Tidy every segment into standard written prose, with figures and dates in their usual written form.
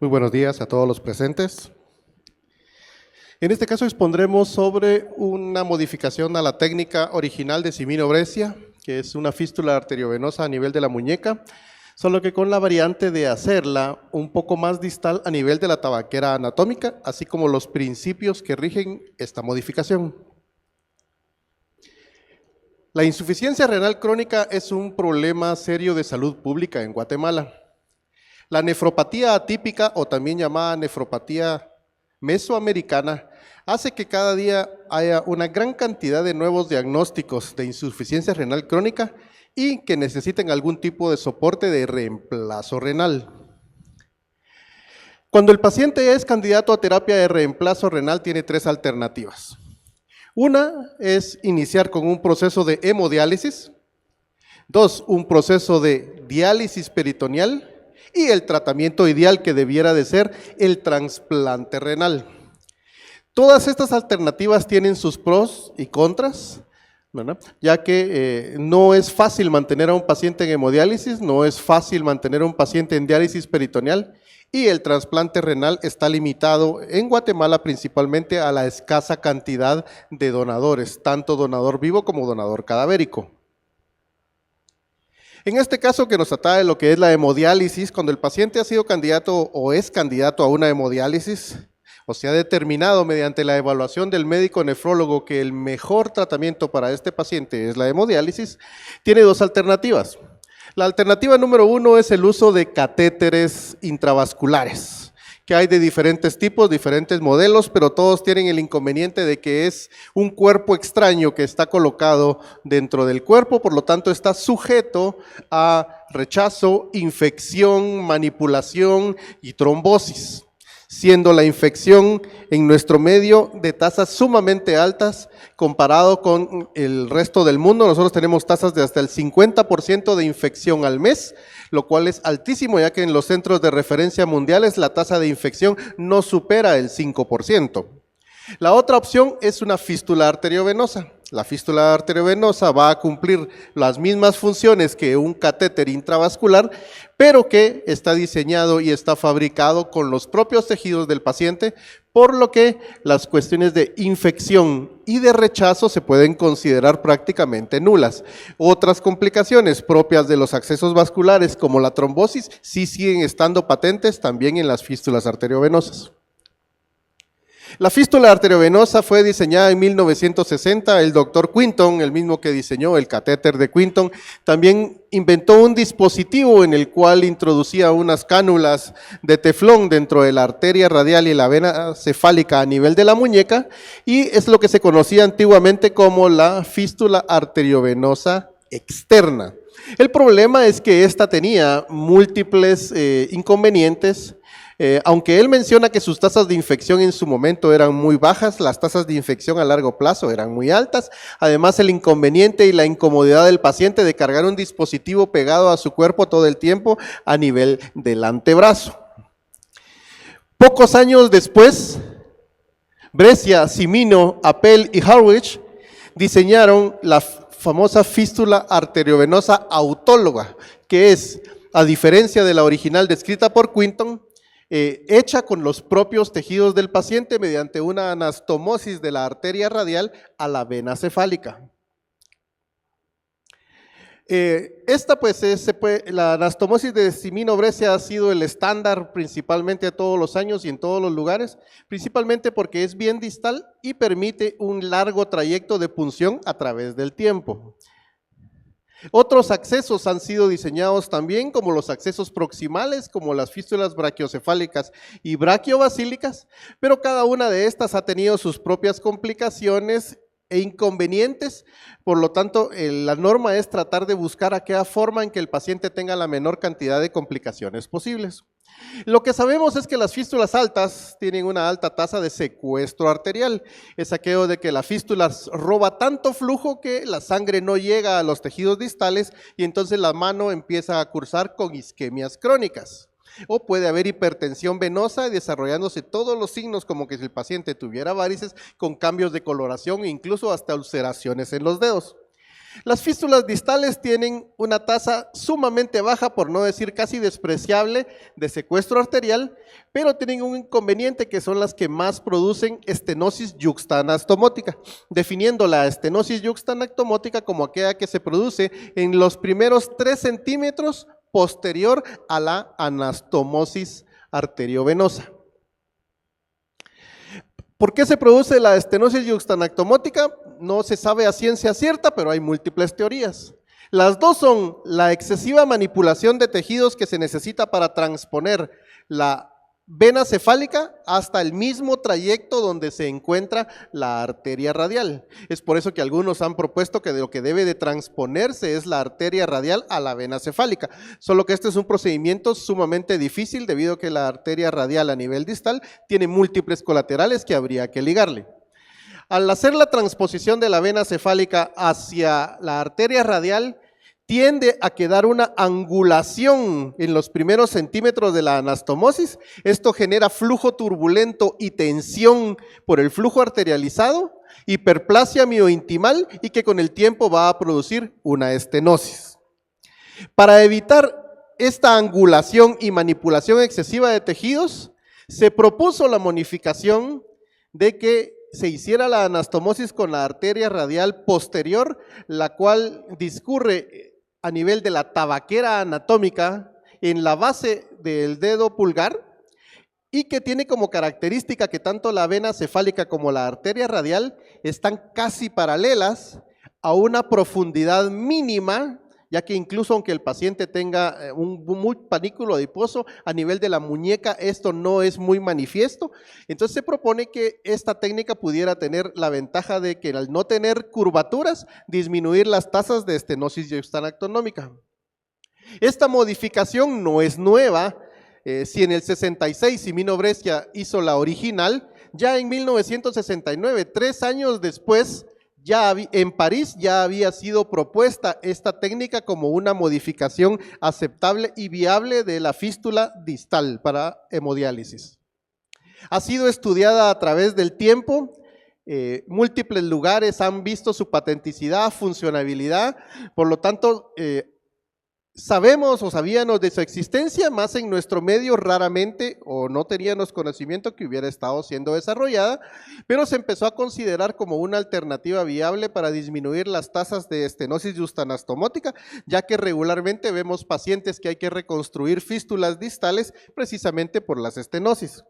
Muy buenos días a todos los presentes. En este caso expondremos sobre una modificación a la técnica original de Cimino Brescia, que es una fístula arteriovenosa a nivel de la muñeca, solo que con la variante de hacerla un poco más distal a nivel de la tabaquera anatómica, así como los principios que rigen esta modificación. La insuficiencia renal crónica es un problema serio de salud pública en Guatemala. La nefropatía atípica, o también llamada nefropatía mesoamericana, hace que cada día haya una gran cantidad de nuevos diagnósticos de insuficiencia renal crónica y que necesiten algún tipo de soporte de reemplazo renal. Cuando el paciente es candidato a terapia de reemplazo renal, tiene tres alternativas. Una es iniciar con un proceso de hemodiálisis, dos, un proceso de diálisis peritoneal y el tratamiento ideal que debiera de ser el trasplante renal. Todas estas alternativas tienen sus pros y contras, ¿verdad? Ya que no es fácil mantener a un paciente en hemodiálisis, no es fácil mantener a un paciente en diálisis peritoneal y el trasplante renal está limitado en Guatemala principalmente a la escasa cantidad de donadores, tanto donador vivo como donador cadavérico. En este caso que nos trata de lo que es la hemodiálisis, cuando el paciente ha sido candidato o es candidato a una hemodiálisis, o se ha determinado mediante la evaluación del médico nefrólogo que el mejor tratamiento para este paciente es la hemodiálisis, tiene dos alternativas. La alternativa número uno es el uso de catéteres intravasculares, que hay de diferentes tipos, diferentes modelos, pero todos tienen el inconveniente de que es un cuerpo extraño que está colocado dentro del cuerpo, por lo tanto está sujeto a rechazo, infección, manipulación y trombosis, siendo la infección en nuestro medio de tasas sumamente altas comparado con el resto del mundo. Nosotros tenemos tasas de hasta el 50% de infección al mes, lo cual es altísimo, ya que en los centros de referencia mundiales la tasa de infección no supera el 5%. La otra opción es una fístula arteriovenosa. La fístula arteriovenosa va a cumplir las mismas funciones que un catéter intravascular, pero que está diseñado y está fabricado con los propios tejidos del paciente, por lo que las cuestiones de infección y de rechazo se pueden considerar prácticamente nulas. Otras complicaciones propias de los accesos vasculares, como la trombosis, sí siguen estando patentes también en las fístulas arteriovenosas. La fístula arteriovenosa fue diseñada en 1960, el doctor Quinton, el mismo que diseñó el catéter de Quinton, también inventó un dispositivo en el cual introducía unas cánulas de teflón dentro de la arteria radial y la vena cefálica a nivel de la muñeca, y es lo que se conocía antiguamente como la fístula arteriovenosa externa. El problema es que esta tenía múltiples inconvenientes. Aunque él menciona que sus tasas de infección en su momento eran muy bajas, las tasas de infección a largo plazo eran muy altas. Además, el inconveniente y la incomodidad del paciente de cargar un dispositivo pegado a su cuerpo todo el tiempo a nivel del antebrazo. Pocos años después, Brescia, Cimino, Appel y Harwich diseñaron la famosa fístula arteriovenosa autóloga, que es, a diferencia de la original descrita por Quinton, hecha con los propios tejidos del paciente mediante una anastomosis de la arteria radial a la vena cefálica. La anastomosis de Cimino Brescia ha sido el estándar principalmente todos los años y en todos los lugares, principalmente porque es bien distal y permite un largo trayecto de punción a través del tiempo. Otros accesos han sido diseñados también, como los accesos proximales, como las fístulas brachiocefálicas y brachiobasílicas, pero cada una de estas ha tenido sus propias complicaciones e inconvenientes. Por lo tanto, la norma es tratar de buscar aquella forma en que el paciente tenga la menor cantidad de complicaciones posibles. Lo que sabemos es que las fístulas altas tienen una alta tasa de secuestro arterial. Es aquello de que la fístula roba tanto flujo que la sangre no llega a los tejidos distales y entonces la mano empieza a cursar con isquemias crónicas. O puede haber hipertensión venosa y desarrollándose todos los signos como que si el paciente tuviera varices con cambios de coloración e incluso hasta ulceraciones en los dedos. Las fístulas distales tienen una tasa sumamente baja, por no decir casi despreciable, de secuestro arterial, pero tienen un inconveniente que son las que más producen estenosis yuxtanastomótica, definiendo la estenosis yuxtanastomótica como aquella que se produce en los primeros 3 centímetros posterior a la anastomosis arteriovenosa. ¿Por qué se produce la estenosis yuxtanastomótica? No se sabe a ciencia cierta, pero hay múltiples teorías. Las dos son la excesiva manipulación de tejidos que se necesita para transponer la vena cefálica hasta el mismo trayecto donde se encuentra la arteria radial. Es por eso que algunos han propuesto que lo que debe de transponerse es la arteria radial a la vena cefálica, solo que este es un procedimiento sumamente difícil debido a que la arteria radial a nivel distal tiene múltiples colaterales que habría que ligarle. Al hacer la transposición de la vena cefálica hacia la arteria radial, tiende a quedar una angulación en los primeros centímetros de la anastomosis. Esto genera flujo turbulento y tensión por el flujo arterializado, hiperplasia miointimal y que con el tiempo va a producir una estenosis. Para evitar esta angulación y manipulación excesiva de tejidos, se propuso la modificación de que se hiciera la anastomosis con la arteria radial posterior, la cual discurre a nivel de la tabaquera anatómica en la base del dedo pulgar y que tiene como característica que tanto la vena cefálica como la arteria radial están casi paralelas a una profundidad mínima, ya que incluso aunque el paciente tenga un panículo adiposo, a nivel de la muñeca esto no es muy manifiesto. Entonces se propone que esta técnica pudiera tener la ventaja de que al no tener curvaturas, disminuir las tasas de estenosis yuxtanastomótica. Esta modificación no es nueva. Si en el 66 Simino Brescia hizo la original, ya en 1969, 3 años después, en París ya había sido propuesta esta técnica como una modificación aceptable y viable de la fístula distal para hemodiálisis. Ha sido estudiada a través del tiempo, múltiples lugares han visto su patenticidad, funcionabilidad, por lo tanto, sabemos o sabíamos de su existencia, más en nuestro medio raramente o no teníamos conocimiento que hubiera estado siendo desarrollada, pero se empezó a considerar como una alternativa viable para disminuir las tasas de estenosis yuxtanastomótica, ya que regularmente vemos pacientes que hay que reconstruir fístulas distales precisamente por las estenosis.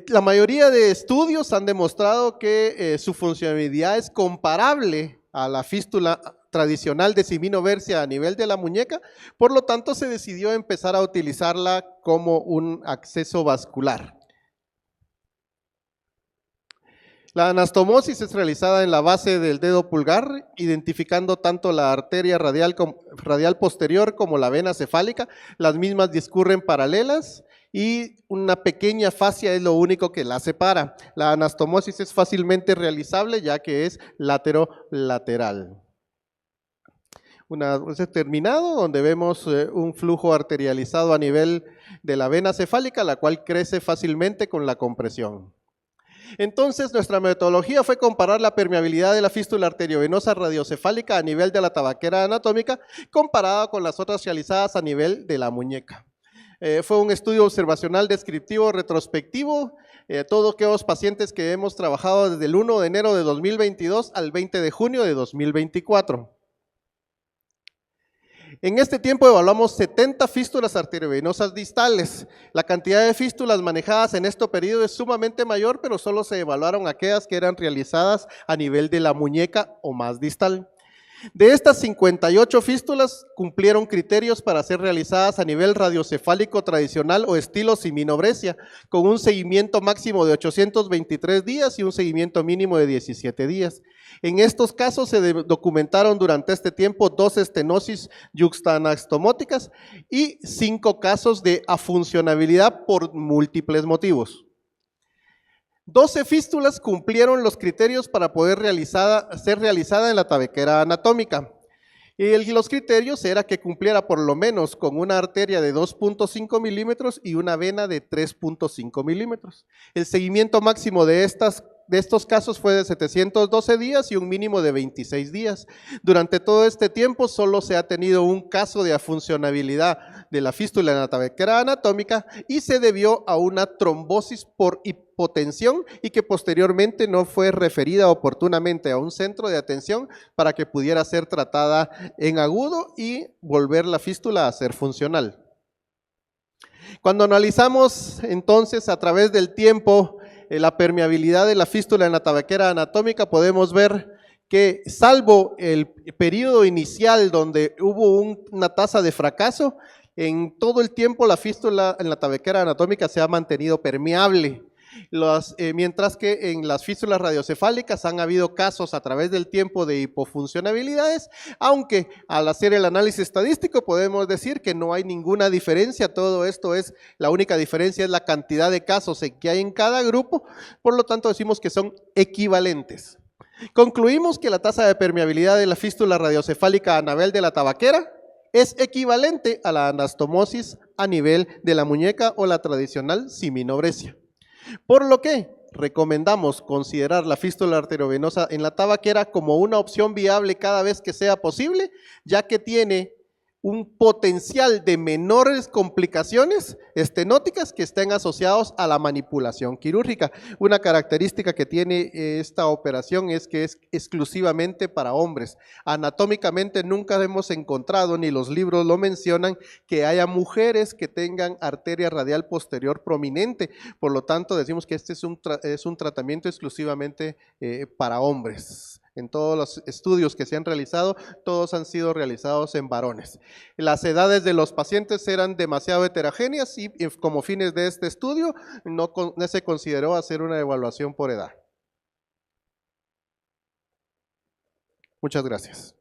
La mayoría de estudios han demostrado que su funcionalidad es comparable a la fístula tradicional de Simino Brescia a nivel de la muñeca, por lo tanto se decidió empezar a utilizarla como un acceso vascular. La anastomosis es realizada en la base del dedo pulgar, identificando tanto la arteria radial posterior como la vena cefálica. Las mismas discurren paralelas y una pequeña fascia es lo único que la separa. La anastomosis es fácilmente realizable ya que es laterolateral. Una vez terminado, donde vemos un flujo arterializado a nivel de la vena cefálica, la cual crece fácilmente con la compresión. Entonces, nuestra metodología fue comparar la permeabilidad de la fístula arteriovenosa radiocefálica a nivel de la tabaquera anatómica comparada con las otras realizadas a nivel de la muñeca. Fue un estudio observacional descriptivo retrospectivo, todos aquellos pacientes que hemos trabajado desde el 1 de enero de 2022 al 20 de junio de 2024. En este tiempo evaluamos 70 fístulas arteriovenosas distales. La cantidad de fístulas manejadas en este periodo es sumamente mayor, pero solo se evaluaron aquellas que eran realizadas a nivel de la muñeca o más distal. De estas 58 fístulas cumplieron criterios para ser realizadas a nivel radiocefálico tradicional o estilo Simino Brescia, con un seguimiento máximo de 823 días y un seguimiento mínimo de 17 días. En estos casos se documentaron durante este tiempo 2 estenosis yuxtanastomóticas y 5 casos de afuncionabilidad por múltiples motivos. 12 fístulas cumplieron los criterios para poder ser realizada en la tabaquera anatómica. Y los criterios era que cumpliera por lo menos con una arteria de 2.5 milímetros y una vena de 3.5 milímetros. El seguimiento máximo de estas de estos casos fue de 712 días y un mínimo de 26 días. Durante todo este tiempo solo se ha tenido un caso de afuncionabilidad de la fístula en la tabaquera anatómica y se debió a una trombosis por hipotensión y que posteriormente no fue referida oportunamente a un centro de atención para que pudiera ser tratada en agudo y volver la fístula a ser funcional. Cuando analizamos entonces a través del tiempo la permeabilidad de la fístula en la tabaquera anatómica, podemos ver que salvo el periodo inicial donde hubo una tasa de fracaso, en todo el tiempo la fístula en la tabaquera anatómica se ha mantenido permeable. Mientras que en las fístulas radiocefálicas han habido casos a través del tiempo de hipofuncionabilidades, aunque al hacer el análisis estadístico podemos decir que no hay ninguna diferencia, todo esto es, la única diferencia es la cantidad de casos que hay en cada grupo, por lo tanto decimos que son equivalentes. Concluimos que la tasa de permeabilidad de la fístula radiocefálica a nivel de la tabaquera es equivalente a la anastomosis a nivel de la muñeca o la tradicional siminobresia. Por lo que recomendamos considerar la fístula arteriovenosa en la tabaquera como una opción viable cada vez que sea posible, ya que tiene un potencial de menores complicaciones estenóticas que estén asociados a la manipulación quirúrgica. Una característica que tiene esta operación es que es exclusivamente para hombres. Anatómicamente nunca hemos encontrado, ni los libros lo mencionan, que haya mujeres que tengan arteria radial posterior prominente. Por lo tanto, decimos que este es un tratamiento exclusivamente para hombres. En todos los estudios que se han realizado, todos han sido realizados en varones. Las edades de los pacientes eran demasiado heterogéneas y como fines de este estudio no se consideró hacer una evaluación por edad. Muchas gracias.